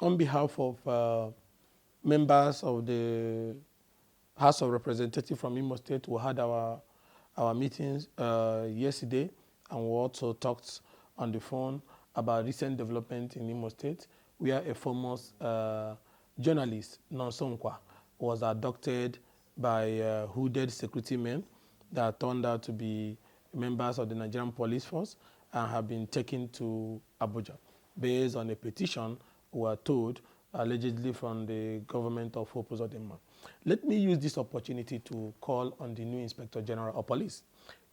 on behalf of members of the House of Representatives from Imo State, we had our meetings yesterday, and we also talked on the phone about recent development in Imo State, where a famous journalist, Nonsonkwa, was abducted by hooded security men that turned out to be members of the Nigerian police force and have been taken to Abuja based on a petition, we are told, allegedly from the government of Hope Uzodinma. Let me use this opportunity to call on the new Inspector General of Police.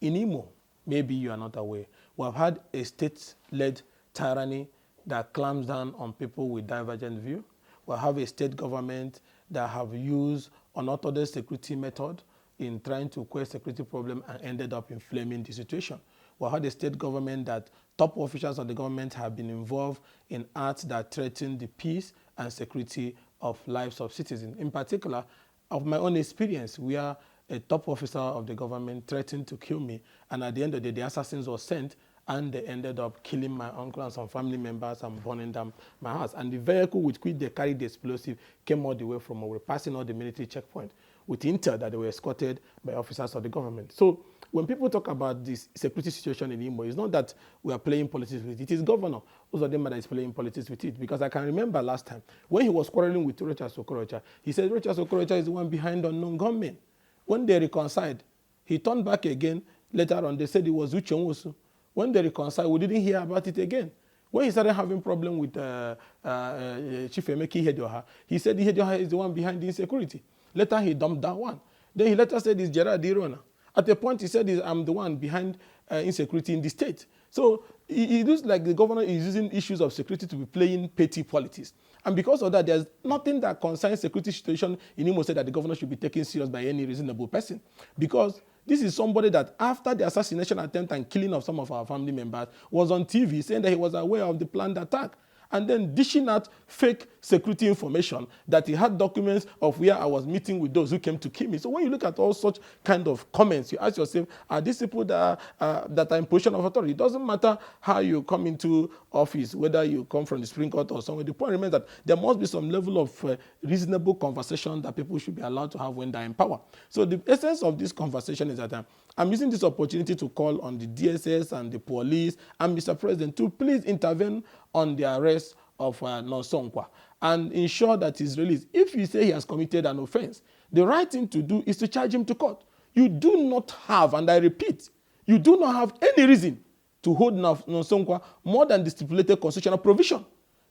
In Imo, maybe you are not aware, we have had a state-led tyranny that clamps down on people with divergent view. We have a state government that have used unorthodox security method in trying to quell security problem and ended up inflaming the situation. We had a state government that top officials of the government have been involved in acts that threaten the peace and security of lives of citizens. In particular, of my own experience, where a top officer of the government threatened to kill me, and at the end of the day, the assassins were sent, and they ended up killing my uncle and some family members and burning down my house. And the vehicle with which they carried the explosive came all the way from over, passing all the military checkpoint, with intel that they were escorted by officers of the government. So when people talk about this security situation in Imo, it's not that we are playing politics with it. It is Governor Uzodinma that is playing politics with it. Because I can remember last time, when he was quarreling with Rochas Okorocha, he said Rochas Okorocha is the one behind unknown gunmen. When they reconciled, he turned back again. Later on, they said it was Uche Nwosu. When they reconciled, we didn't hear about it again. When he started having problem with Chief Emeki Ihedioha, he said Ihedioha is the one behind the insecurity. Later, he dumped that one. Then he later said it's Gerard Irona. At a point, he said, I'm the one behind insecurity in the state. So it looks like the governor is using issues of security to be playing petty politics. And because of that, there's nothing that concerns security situation in Imo State that the governor should be taken serious by any reasonable person. Because this is somebody that, after the assassination attempt and killing of some of our family members, was on TV saying that he was aware of the planned attack, and then dishing out fake security information that he had documents of where I was meeting with those who came to kill me. So when you look at all such kind of comments, you ask yourself, are these people that are in position of authority? It doesn't matter how you come into office, whether you come from the Supreme Court or somewhere. The point remains that there must be some level of reasonable conversation that people should be allowed to have when they're in power. So the essence of this conversation is that I'm using this opportunity to call on the DSS and the police and Mr. President to please intervene on the arrest of Nonsonkwa and ensure that he's released. If you say he has committed an offense, the right thing to do is to charge him to court. You do not have, and I repeat, you do not have any reason to hold Nonsonkwa more than the stipulated constitutional provision.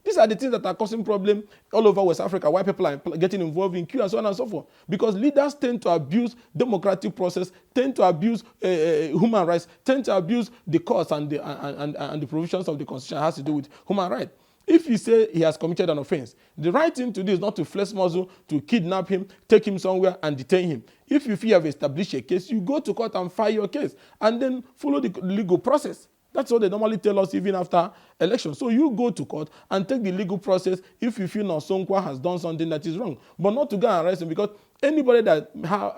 These are the things that are causing problems all over West Africa, why people are getting involved in queue and so on and so forth. Because leaders tend to abuse democratic process, tend to abuse human rights, tend to abuse the courts and the provisions of the constitution that has to do with human rights. If you say he has committed an offense, the right thing to do is not to flex muscle, to kidnap him, take him somewhere and detain him. If you feel you have established a case, you go to court and file your case and then follow the legal process. That's what they normally tell us even after elections. So you go to court and take the legal process if you feel Nonsonkwa has done something that is wrong. But not to go and arrest him, because anybody that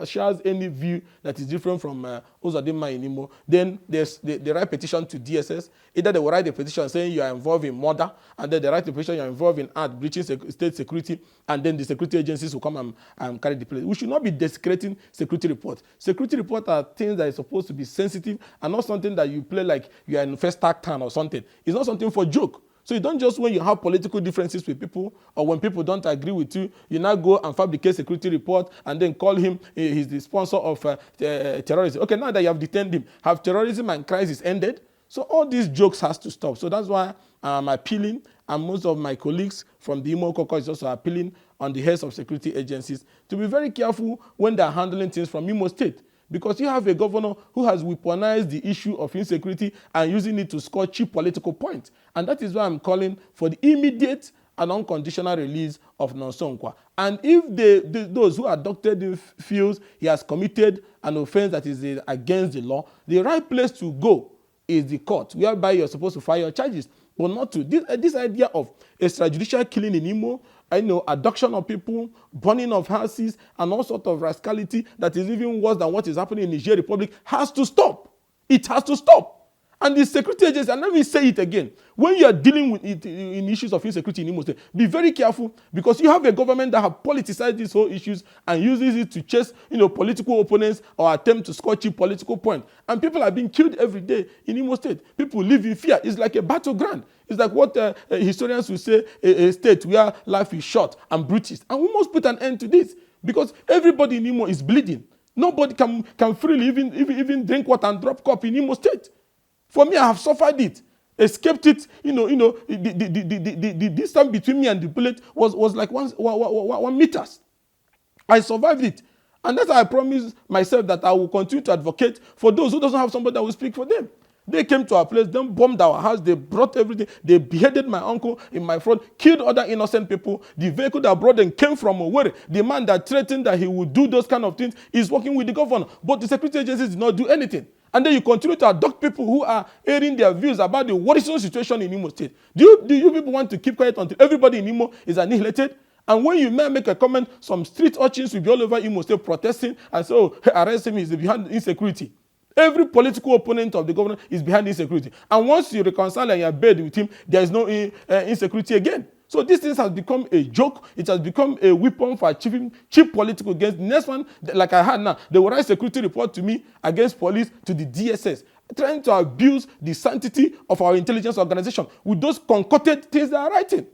shares any view that is different from Uzodinma in Imo, then they write petition to DSS. Either they will write a petition saying you are involved in murder, and then they write a petition you are involved in act breaching state security, and then the security agencies will come and carry the place. We should not be desecrating security reports. Security reports are things that are supposed to be sensitive and not something that you play like you are in first act town or something. It's not something for joke. So you don't just, when you have political differences with people or when people don't agree with you, you now go and fabricate security report and then call him, he's the sponsor of terrorism. Okay, now that you have detained him, have terrorism and crisis ended? So all these jokes has to stop. So that's why I'm appealing, and most of my colleagues from the Imo Caucus is also appealing on the heads of security agencies to be very careful when they're handling things from Imo State. Because you have a governor who has weaponized the issue of insecurity and using it to score cheap political points. And that is why I'm calling for the immediate and unconditional release of Nonsonkwa. And if those who abducted him feels he has committed an offense that is against the law, the right place to go is the court, whereby you're supposed to file your charges. But not to. This idea of extrajudicial killing in Imo, abduction of people, burning of houses, and all sorts of rascality that is even worse than what is happening in Niger Republic has to stop. It has to stop. And the security agencies, and let me say it again, when you are dealing with it in issues of insecurity in Imo State, be very careful, because you have a government that have politicized these whole issues and uses it to chase, political opponents or attempt to score cheap political points. And people are being killed every day in Imo State. People live in fear. It's like a battleground. It's like what historians will say, a state where life is short and brutish. And we must put an end to this, because everybody in Imo is bleeding. Nobody can freely even drink water and drop cup in Imo State. For me, I have suffered it, escaped it. The distance between me and the bullet was like 1 meters. I survived it. And that's why I promised myself that I will continue to advocate for those who doesn't have somebody that will speak for them. They came to our place, they bombed our house, they brought everything, they beheaded my uncle in my front, killed other innocent people. The vehicle that brought them came from Owerri. The man that threatened that he would do those kind of things is working with the governor. But the security agencies did not do anything. And then you continue to adopt people who are airing their views about the worrisome situation in Imo State. Do you people want to keep quiet until everybody in Imo is annihilated? And when you may make a comment, some street urchins will be all over Imo State protesting and say, oh, arrest him, he's behind insecurity. Every political opponent of the governor is behind insecurity. And once you reconcile and you are bed with him, there is no insecurity again. So this thing has become a joke. It has become a weapon for achieving cheap political gains. The next one, like I had now, they will write security report to me against police, to the DSS, trying to abuse the sanctity of our intelligence organization with those concocted things they are writing.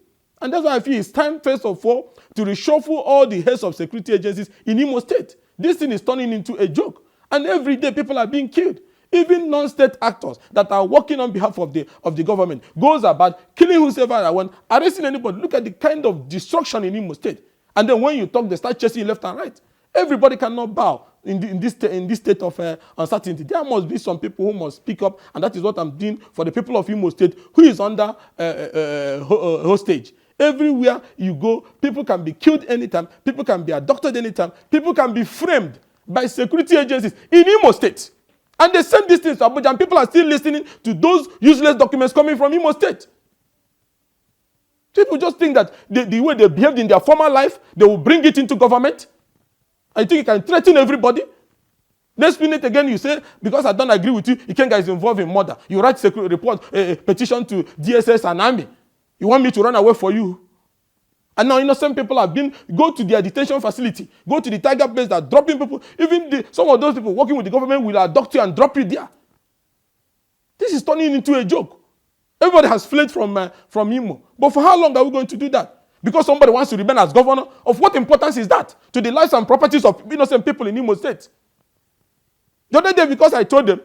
And that's why I feel it's time, first of all, to reshuffle all the heads of security agencies in Imo State. This thing is turning into a joke. And every day people are being killed. Even non-state actors that are working on behalf of the government goes about killing whoever I want, arresting anybody. Look at the kind of destruction in Imo State. And then when you talk, they start chasing you left and right. Everybody cannot bow in this state of uncertainty. There must be some people who must speak up, and that is what I'm doing for the people of Imo State, who is under hostage. Everywhere you go, people can be killed anytime, people can be abducted anytime, people can be framed by security agencies in Imo State. And they send these things to Abuja, and people are still listening to those useless documents coming from Imo State. People just think that the way they behaved in their former life, they will bring it into government. I think you can threaten everybody. Next minute again, you say, because I don't agree with you, Ikenga is involved in murder. You write secret report, a petition to DSS and army. You want me to run away for you? And now innocent people have go to their detention facility, go to the tiger place that dropping people. Even some of those people working with the government will abduct you and drop you there. This is turning into a joke. Everybody has fled from Imo. But for how long are we going to do that? Because somebody wants to remain as governor? Of what importance is that to the lives and properties of innocent people in Imo State? The other day, because I told them,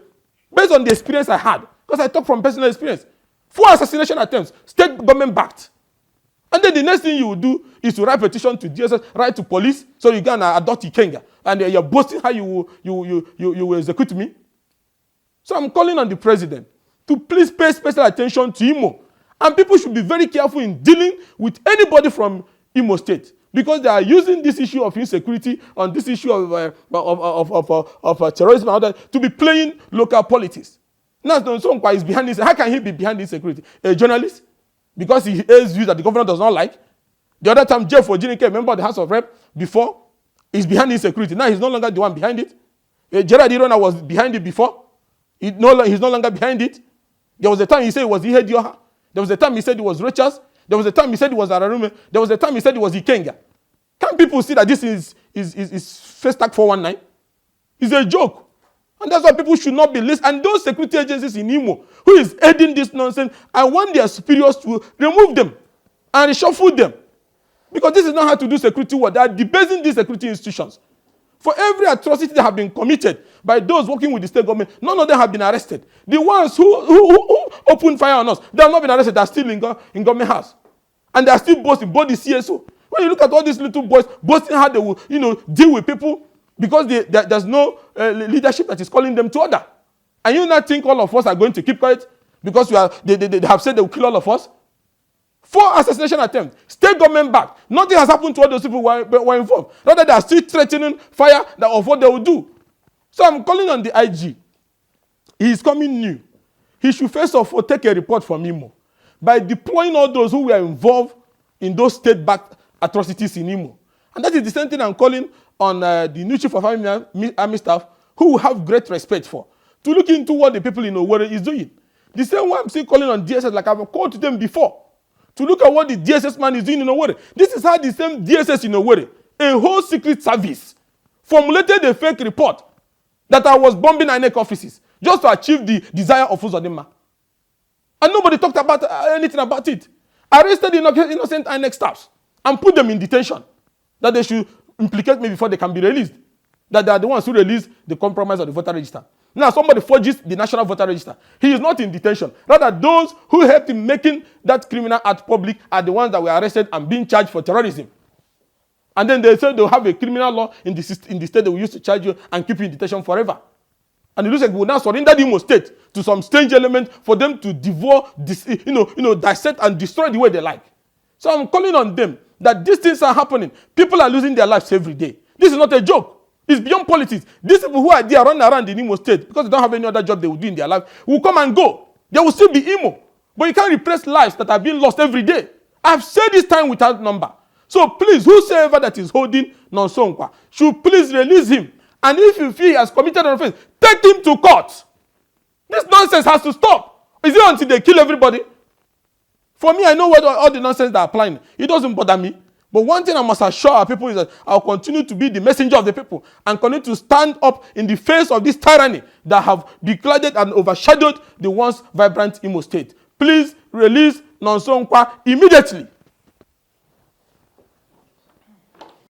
based on the experience I had, because I talk from personal experience, 4 assassination attempts, state government backed. And then the next thing you will do is to write petition to DSS, write to police, so you can adopt Ikenga. And you're boasting how you will execute me. So I'm calling on the president to please pay special attention to Imo. And people should be very careful in dealing with anybody from Imo State, because they are using this issue of insecurity on this issue of terrorism and all that to be playing local politics. Now, Sonkwa is behind this. How can he be behind insecurity? A journalist? Because he has views that the governor does not like. The other time, Jeff Ojinike, member of the House of Rep, before, is behind insecurity. Now he's no longer the one behind it. Gerard Irona was behind it before. He's no longer behind it. There was a time he said it was Ihe Dioha. There was a time he said it was Richards. There was a time he said it was Ararume. There was a time he said it was Ikenga. Can people see that this is First Act 419? It's a joke. And that's why people should not be listening. And those security agencies in Imo who is aiding this nonsense, I want their superiors to remove them and reshuffle them. Because this is not how to do security work. They are debasing these security institutions. For every atrocity that have been committed by those working with the state government, none of them have been arrested. The ones who opened fire on us, they have not been arrested. They are still in government house. And they are still boasting, both the CSO. When you look at all these little boys boasting how they will, deal with people, because there's no leadership that is calling them to order. And you not think all of us are going to keep quiet because they have said they will kill all of us? 4 assassination attempts, state government back. Nothing has happened to all those people who were involved. Rather, they are still threatening fire of what they will do. So I'm calling on the IG. He is coming new. He should first of all take a report from Imo by deploying all those who were involved in those state-backed atrocities in Imo. And that is the same thing I'm calling on the new chief of army staff, who will have great respect for, to look into what the people in Owerri is doing. The same way I'm still calling on DSS, like I've called to them before, to look at what the DSS man is doing in Owerri. This is how the same DSS in Owerri, a whole secret service, formulated a fake report that I was bombing INEC offices just to achieve the desire of Uzodinma. And nobody talked about anything about it. Arrested innocent INEC staffs and put them in detention. That they should implicate me before they can be released. That they are the ones who released the compromise of the voter register. Now somebody forges the national voter register. He is not in detention. Rather, those who helped in making that criminal act public are the ones that were arrested and being charged for terrorism. And then they say they'll have a criminal law in the state they will use to charge you and keep you in detention forever. And it looks like we will now surrender the Imo State to some strange element for them to devour, dissect and destroy the way they like. So I'm calling on them that these things are happening. People are losing their lives every day. This is not a joke. It's beyond politics. These people who are there running around in Imo State because they don't have any other job they will do in their life will come and go. There will still be Imo. But you can't replace lives that are being lost every day. I've said this time without number. So please, whosoever that is holding Nonsonkwa should please release him. And if you feel he has committed an offense, take him to court. This nonsense has to stop. Is it until they kill everybody? For me, I know what all the nonsense they're applying. It doesn't bother me. But one thing I must assure our people is that I'll continue to be the messenger of the people and continue to stand up in the face of this tyranny that have declared and overshadowed the once vibrant Imo State. Please release Nonsonkwa immediately.